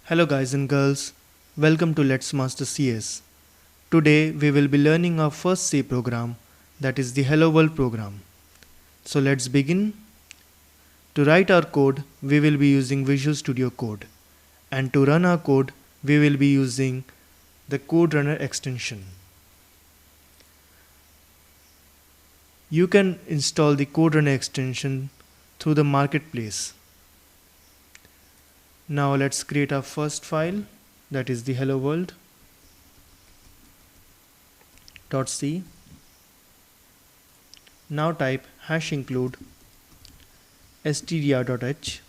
Hello guys and girls, welcome to LetsMasterCS. Today we will be learning our first C program, that is the Hello World program. So let's begin. To write our code, we will be using Visual Studio Code, and to run our code, we will be using the Code Runner extension. You can install the Code Runner extension through the marketplace. Now let's create our first file, that is the hello world.c. Now type #include stdr.h.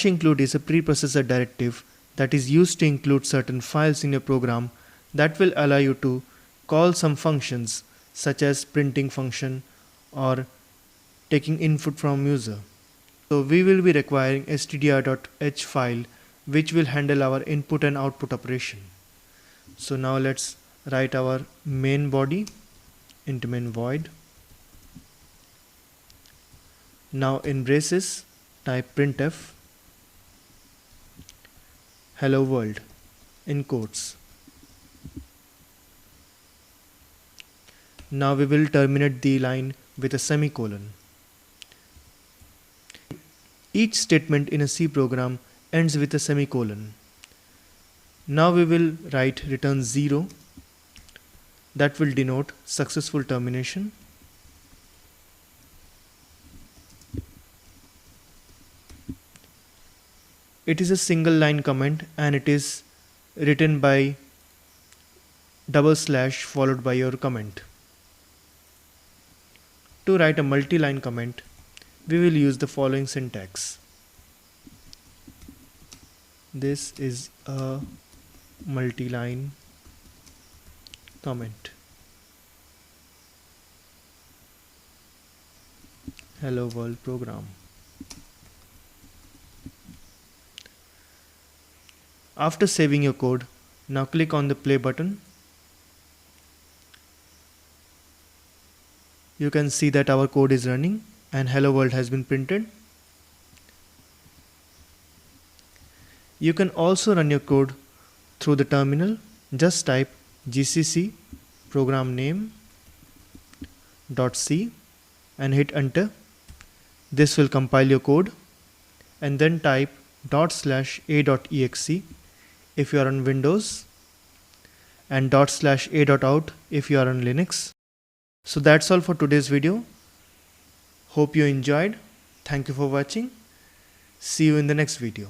#include is a preprocessor directive that is used to include certain files in your program that will allow you to call some functions such as printing function or taking input from user. So we will be requiring stdr.h file which will handle our input and output operation. So now let's write our main body into main void. Now in braces type printf hello world in quotes. Now we will terminate the line with a semicolon. Each statement in a C program ends with a semicolon. Now we will write return 0, that will denote successful termination. It is a single line comment and it is written by / followed by your comment. To write a multi-line comment, we will use the following syntax. This is a multi-line comment. Hello world program. After saving your code, now click on the play button. You can see that our code is running and hello world has been printed. You can also run your code through the terminal. Just type GCC program name .c and hit enter. This will compile your code, and then type /a.exe if you are on Windows and /a.out if you are on Linux. So that's all for today's video. Hope you enjoyed. Thank you for watching. See you in the next video.